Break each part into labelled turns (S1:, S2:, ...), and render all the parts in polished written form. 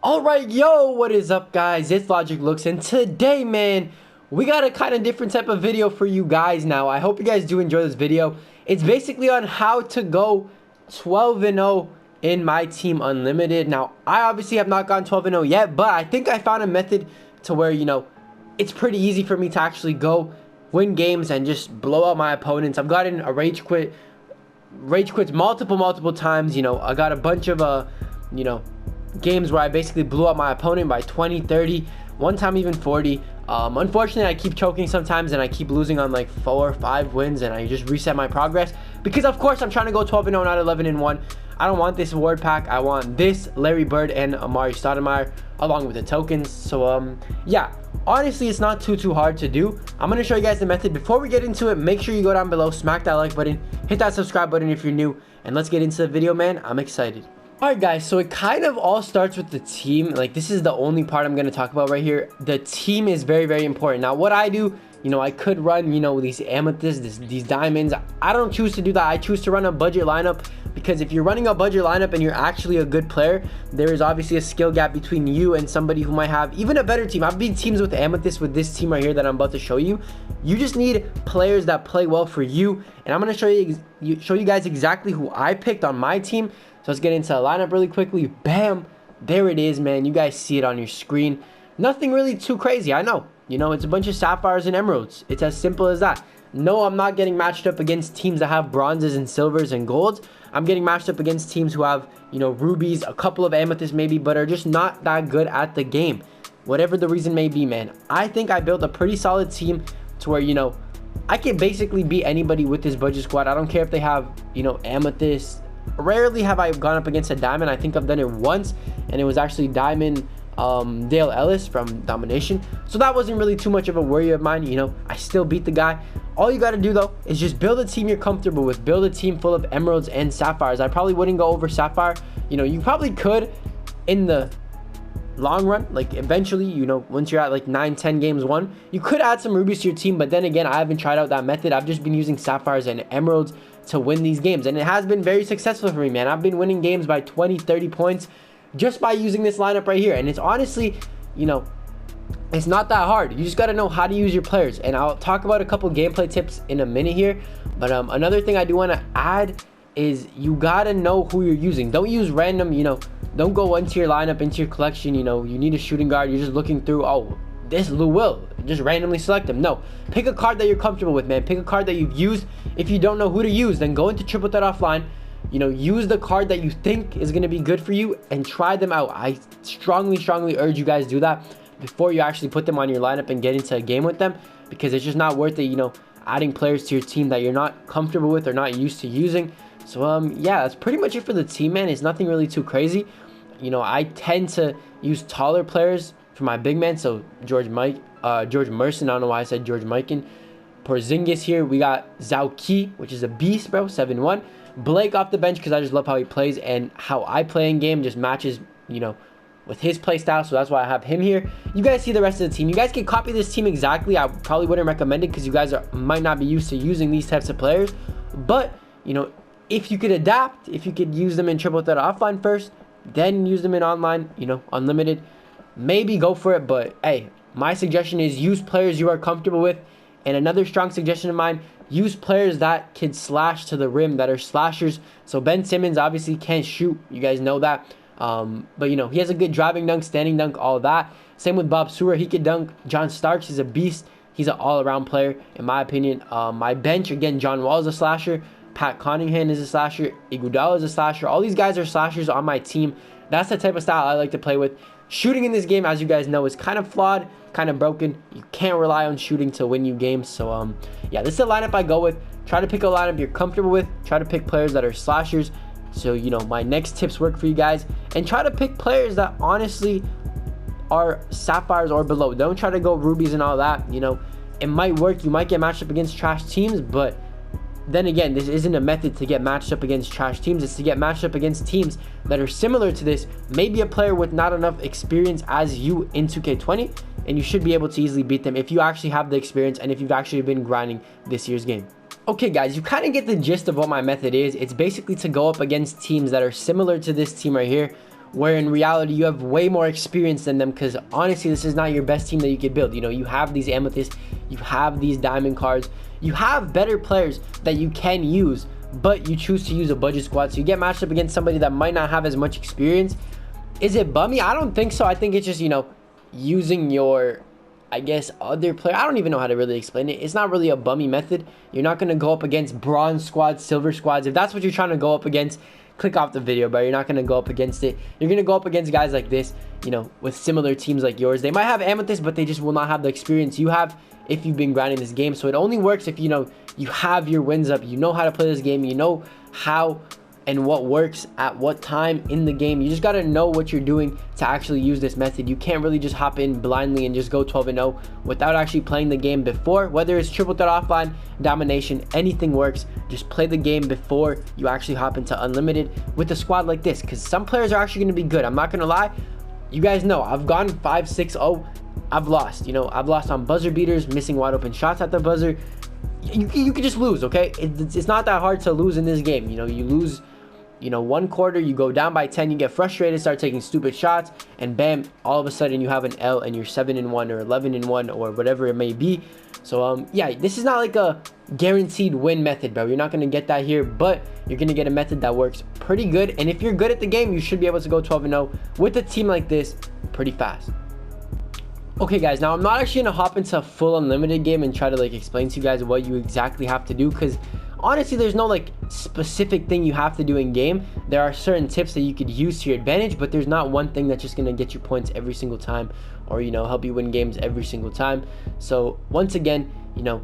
S1: Alright, yo, what is up, guys? It's Logic Looks, and today, man, we got a kind of different type of video for you guys now. I hope you guys do enjoy this video. It's basically on how to go 12-0 in my team unlimited. Now, I obviously have not gone 12-0 yet, but I think I found a method to where, it's pretty easy for me to actually go win games and just blow out my opponents. I've gotten a rage quits multiple times. I got a bunch of games where I basically blew out my opponent by 20, 30, one time even 40. Unfortunately, I keep choking sometimes and I keep losing on like 4 or 5 wins, and I just reset my progress because of course I'm trying to go 12-0, not 11-1. I don't want this award pack. I want this Larry Bird and Amari Stoudemire along with the tokens. So yeah, honestly, it's not too hard to do. I'm gonna show you guys the method. Before we get into it, make sure you go down below, smack that like button, hit that subscribe button if you're new, and let's get into the video, man. I'm excited. Alright guys, so it kind of all starts with the team. Like, this is the only part I'm going to talk about right here. The team is very important. Now, what I do, I could run, these amethysts, these diamonds. I don't choose to do that. I choose to run a budget lineup, because if you're running a budget lineup and you're actually a good player, there is obviously a skill gap between you and somebody who might have even a better team. I've beat teams with amethyst with this team right here that I'm about to show you. You just need players that play well for you, and I'm going to show you guys exactly who I picked on my team. So let's get into the lineup really quickly. Bam, there it is, man. You guys see it on your screen. Nothing really too crazy, I know. It's a bunch of sapphires and emeralds. It's as simple as that. No, I'm not getting matched up against teams that have bronzes and silvers and golds. I'm getting matched up against teams who have, rubies, a couple of amethysts maybe, but are just not that good at the game. Whatever the reason may be, man. I think I built a pretty solid team to where, I can basically beat anybody with this budget squad. I don't care if they have, amethyst. Rarely have I gone up against a diamond. I think I've done it once, and it was actually Diamond Dale Ellis from Domination. So that wasn't really too much of a worry of mine. I still beat the guy. All you got to do though is just build a team you're comfortable with. Build a team full of emeralds and sapphires. I probably wouldn't go over sapphire. You probably could in the long run, like eventually, once you're at like 9-10 games won, you could add some rubies to your team. But then again, I haven't tried out that method. I've just been using sapphires and emeralds to win these games, and it has been very successful for me, man. I've been winning games by 20-30 points just by using this lineup right here. And it's honestly, it's not that hard. You just got to know how to use your players, and I'll talk about a couple gameplay tips in a minute here. But another thing I do want to add is you got to know who you're using. Don't use random, don't go into your lineup, into your collection. You need a shooting guard, you're just looking through, oh, this Lou Will, just randomly select him. No, pick a card that you're comfortable with, man. Pick a card that you've used. If you don't know who to use, then go into triple threat offline. Use the card that you think is going to be good for you and try them out. I strongly urge you guys do that before you actually put them on your lineup and get into a game with them, because it's just not worth it, adding players to your team that you're not comfortable with or not used to using. So yeah, that's pretty much it for the team, man. It's nothing really too crazy. I tend to use taller players for my big man, so George Merson, I don't know why I said George Mikan. Porzingis here, we got Zauki, which is a beast, bro, 7-1. Blake off the bench because I just love how he plays, and how I play in game just matches, with his play style, so that's why I have him here. You guys see the rest of the team. You guys can copy this team exactly. I probably wouldn't recommend it because you guys might not be used to using these types of players, but, if you could adapt, if you could use them in triple threat offline first, then use them in online, unlimited, maybe go for it. But hey, my suggestion is use players you are comfortable with. And another strong suggestion of mine, use players that can slash to the rim, that are slashers. So Ben Simmons obviously can't shoot, you guys know that, but he has a good driving dunk, standing dunk, all that. Same with Bob Sewer, he could dunk. John Starks is a beast. He's an all-around player in my opinion. My bench, again, John Wall is a slasher, Pat Connaughton is a slasher, Iguodala is a slasher. All these guys are slashers on my team. That's the type of style I like to play with. Shooting in this game, as you guys know, is kind of flawed, kind of broken. You can't rely on shooting to win you games. So yeah, this is the lineup I go with. Try to pick a lineup you're comfortable with. Try to pick players that are slashers, so my next tips work for you guys. And try to pick players that honestly are sapphires or below. Don't try to go rubies and all that. It might work. You might get matched up against trash teams, but then again, this isn't a method to get matched up against trash teams. It's to get matched up against teams that are similar to this. Maybe a player with not enough experience as you in 2K20, and you should be able to easily beat them if you actually have the experience and if you've actually been grinding this year's game. Okay guys, you kind of get the gist of what my method is. It's basically to go up against teams that are similar to this team right here, where in reality you have way more experience than them, because honestly this is not your best team that you could build. You know, you have these amethysts, you have these diamond cards, you have better players that you can use, but you choose to use a budget squad, so you get matched up against somebody that might not have as much experience. Is it bummy? I don't think so. I think it's just, you know, using your, I guess, other player. I don't even know how to really explain it. It's not really a bummy method. You're not going to go up against bronze squads, silver squads. If that's what you're trying to go up against, click off the video, bro. You're not going to go up against it. You're going to go up against guys like this, you know, with similar teams like yours. They might have amethyst, but they just will not have the experience you have if you've been grinding this game. So it only works if, you know, you have your wins up, you know how to play this game, you know how and what works at what time in the game. You just got to know what you're doing to actually use this method. You can't really just hop in blindly and just go 12-0 without actually playing the game before. Whether it's triple threat offline, domination, anything works. Just play the game before you actually hop into unlimited with a squad like this, because some players are actually going to be good. I'm not going to lie. You guys know I've gone 5-6-0. I've lost. You know, I've lost on buzzer beaters, missing wide open shots at the buzzer. You could just lose, okay? It's not that hard to lose in this game. You know, you lose, you know, one quarter, you go down by 10, you get frustrated, start taking stupid shots, and bam, all of a sudden you have an L and you're 7-1 or 11-1 or whatever it may be. So yeah, this is not like a guaranteed win method, bro. You're not going to get that here, but you're going to get a method that works pretty good. And if you're good at the game, you should be able to go 12-0 with a team like this pretty fast. Okay guys, now I'm not actually gonna hop into a full unlimited game and try to like explain to you guys what you exactly have to do, because honestly there's no like specific thing you have to do in game. There are certain tips that you could use to your advantage, but there's not one thing that's just gonna get you points every single time, or, you know, help you win games every single time. So once again, you know,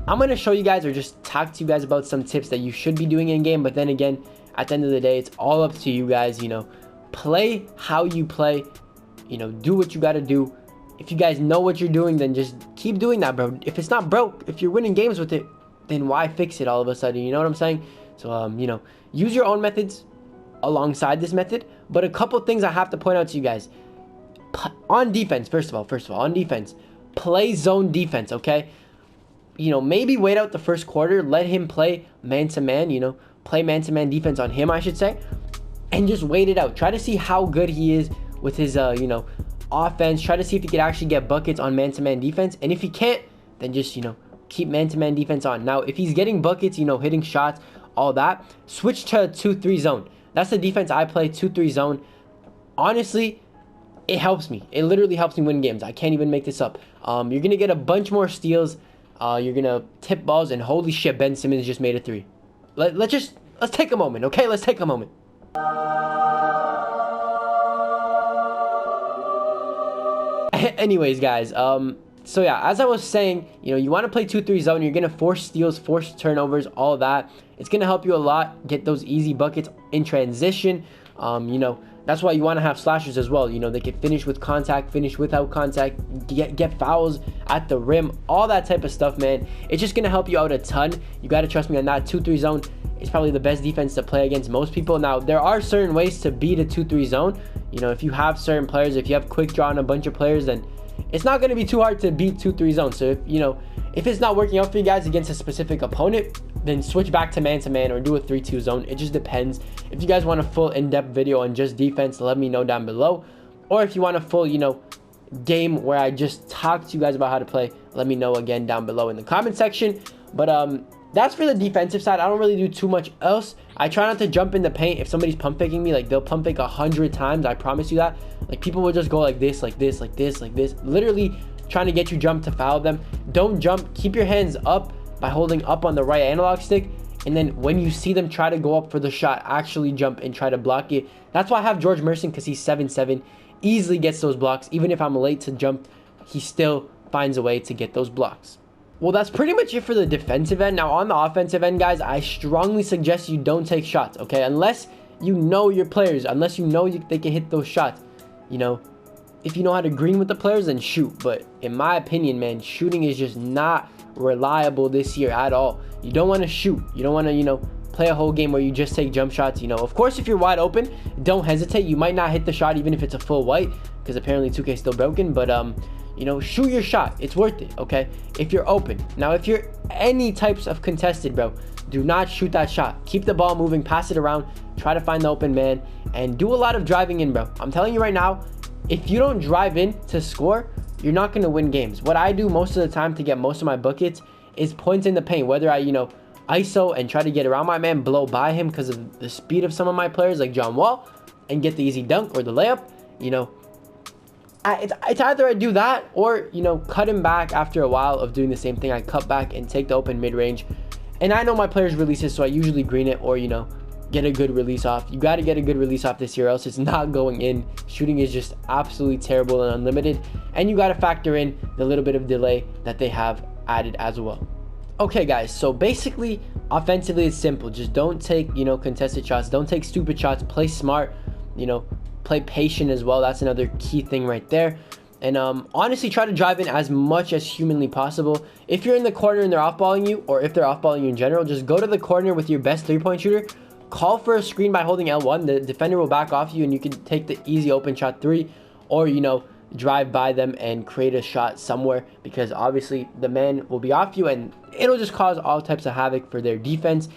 S1: I'm gonna show you guys or just talk to you guys about some tips that you should be doing in game. But then again, at the end of the day, it's all up to you guys. You know, play how you play, you know, do what you gotta do. If you guys know what you're doing, then just keep doing that, bro. If it's not broke, if you're winning games with it, then why fix it all of a sudden? You know what I'm saying? So, you know, use your own methods alongside this method. But a couple things I have to point out to you guys. On defense, first of all, on defense, play zone defense, okay? You know, maybe wait out the first quarter, let him play man-to-man, you know, play man-to-man defense on him, I should say, and just wait it out. Try to see how good he is with his, you know, offense. Try to see if he could actually get buckets on man-to-man defense, and if he can't, then just, you know, keep man-to-man defense on. Now if he's getting buckets, you know, hitting shots, all that, switch to 2-3 zone. That's the defense I play, 2-3 zone. Honestly, it helps me. It literally helps me win games. I can't even make this up. You're gonna get a bunch more steals, you're gonna tip balls, and holy shit, Ben Simmons just made a 3. Let's take a moment, okay? Let's take a moment. Anyways, guys, so yeah, as I was saying, you know, you want to play 2-3 zone. You're gonna force steals, force turnovers, all of that. It's gonna help you a lot get those easy buckets in transition. You know, that's why you want to have slashers as well. You know, they can finish with contact, finish without contact, get fouls at the rim, all that type of stuff, man. It's just gonna help you out a ton. You gotta trust me on that. 2-3 zone is probably the best defense to play against most people. Now, there are certain ways to beat a 2-3 zone. You know, if you have certain players, if you have quick draw on a bunch of players, then it's not going to be too hard to beat 2-3 zone. So, if, you know, if it's not working out for you guys against a specific opponent, then switch back to man-to-man or do a 3-2 zone. It just depends. If you guys want a full in-depth video on just defense, let me know down below. Or if you want a full, you know, game where I just talk to you guys about how to play, let me know again down below in the comment section. But that's for the defensive side. I don't really do too much else. I try not to jump in the paint. If somebody's pump faking me, like, they'll pump fake 100 times. I promise you that. Like, people will just go like this, like this, like this, like this. Literally trying to get you jump to foul them. Don't jump. Keep your hands up by holding up on the right analog stick. And then when you see them try to go up for the shot, actually jump and try to block it. That's why I have George Merson, because he's 7'7". Easily gets those blocks. Even if I'm late to jump, he still finds a way to get those blocks. Well, that's pretty much it for the defensive end. Now, on the offensive end, guys, I strongly suggest you don't take shots, okay? Unless you know your players, unless you know they can hit those shots. You know, if you know how to green with the players, then shoot. But in my opinion, man, shooting is just not reliable this year at all. You don't want to shoot. You don't want to, you know, play a whole game where you just take jump shots. You know, of course, if you're wide open, don't hesitate. You might not hit the shot even if it's a full white, because apparently 2K is still broken. But you know, shoot your shot. It's worth it, okay? If you're open. Now, if you're any types of contested, bro, do not shoot that shot. Keep the ball moving, pass it around, try to find the open man, and do a lot of driving in, bro. I'm telling you right now, if you don't drive in to score, you're not going to win games. What I do most of the time to get most of my buckets is points in the paint, whether I, you know, ISO and try to get around my man, blow by him because of the speed of some of my players like John Wall, and get the easy dunk or the layup. You know, it's either I do that or, you know, cut him back after a while of doing the same thing. I cut back and take the open mid-range. And I know my players releases, so I usually green it or, you know, get a good release off. You got to get a good release off this year, else it's not going in. Shooting is just absolutely terrible and unlimited. And you got to factor in the little bit of delay that they have added as well. Okay, guys, so basically, offensively, it's simple. Just don't take, you know, contested shots. Don't take stupid shots. Play smart, you know, play patient as well. That's another key thing right there. And honestly, try to drive in as much as humanly possible. If you're in the corner and they're off-balling you, or if they're off-balling you in general, just go to the corner with your best three-point shooter. Call for a screen by holding L1. The defender will back off you, and you can take the easy open shot three, or, you know, drive by them and create a shot somewhere, because obviously the man will be off you, and it'll just cause all types of havoc for their defense.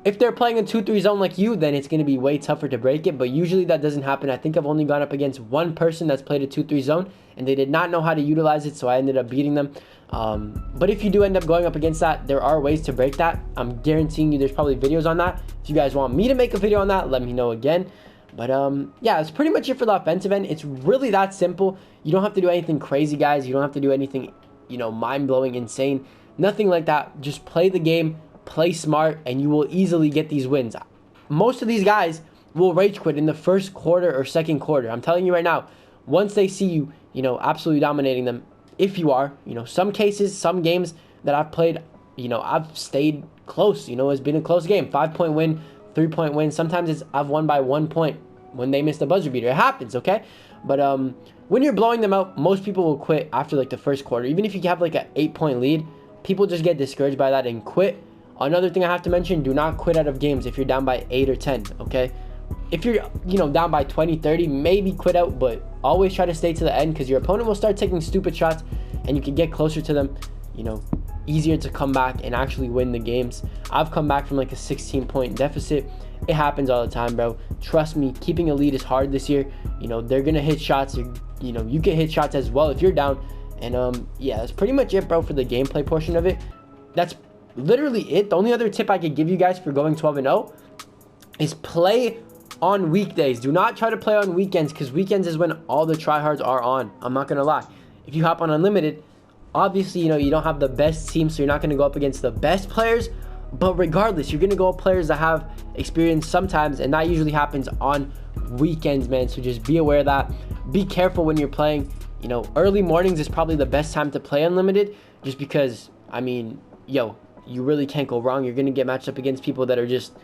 S1: If they're playing a 2-3 zone like you, then it's going to be way tougher to break it, but usually that doesn't happen. I think I've only gone up against one person that's played a 2-3 zone, and they did not know how to utilize it, so I ended up beating them. But if you do end up going up against that, there are ways to break that. I'm guaranteeing you there's probably videos on that. If you guys want me to make a video on that, let me know again. But yeah, that's pretty much it for the offensive end. It's really that simple. You don't have to do anything crazy, guys. You don't have to do anything, you know, mind-blowing, insane. Nothing like that. Just play the game, play smart, and you will easily get these wins. Most of these guys will rage quit in the first quarter or second quarter. I'm telling you right now, once they see you, you know, absolutely dominating them, if you are, you know, some cases, some games that I've played, you know, I've stayed close. You know, it's been a close game. 5-point win, 3-point win. Sometimes I've won by 1 point when they missed a buzzer beater. It happens, okay? But when you're blowing them out, most people will quit after like the first quarter. Even if you have like an 8-point lead, people just get discouraged by that and quit. Another thing I have to mention, do not quit out of games if you're down by 8 or 10, okay? If you're, you know, down by 20, 30, maybe quit out, but always try to stay to the end, because your opponent will start taking stupid shots and you can get closer to them, you know, easier to come back and actually win the games. I've come back from like a 16-point deficit. It happens all the time, bro. Trust me, keeping a lead is hard this year. You know, they're going to hit shots. You know, you can hit shots as well if you're down. And yeah, that's pretty much it, bro, for the gameplay portion of it. That's literally it. The only other tip I could give you guys for going 12-0 is play on weekdays. Do not try to play on weekends, because weekends is when all the tryhards are on. I'm not going to lie. If you hop on unlimited, obviously, you know, you don't have the best team, so you're not going to go up against the best players. But regardless, you're going to go up players that have experience sometimes, and that usually happens on weekends, man. So just be aware of that. Be careful when you're playing. You know, early mornings is probably the best time to play unlimited, just because, I mean, yo, you really can't go wrong. You're going to get matched up against people that are just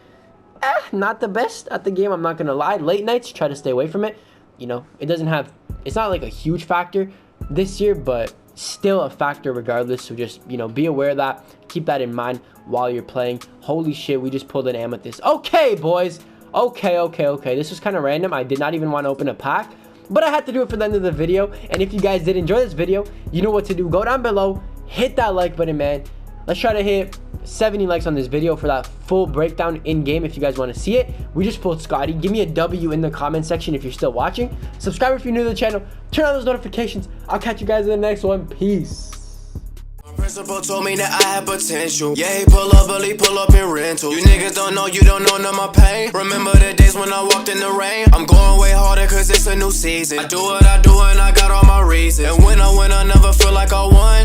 S1: not the best at the game. I'm not going to lie. Late nights, try to stay away from it. You know, it's not like a huge factor this year, but still a factor regardless. So just, you know, be aware of that. Keep that in mind while you're playing. Holy shit, we just pulled an amethyst. Okay, boys. Okay. This was kind of random. I did not even want to open a pack, but I had to do it for the end of the video. And if you guys did enjoy this video, you know what to do. Go down below, hit that like button, man. Let's try to hit 70 likes on this video for that full breakdown in game if you guys want to see it. We just pulled Scotty. Give me a W in the comment section if you're still watching. Subscribe if you're new to the channel. Turn on those notifications. I'll catch you guys in the next one. Peace.
S2: Principal told me that I had potential. Yeah, he pull up, but he pull up in rental. You niggas don't know, you don't know none of my pain. Remember the days when I walked in the rain? I'm going way harder cause it's a new season. I do what I do and I got all my reasons. And when I win, I never feel like I won.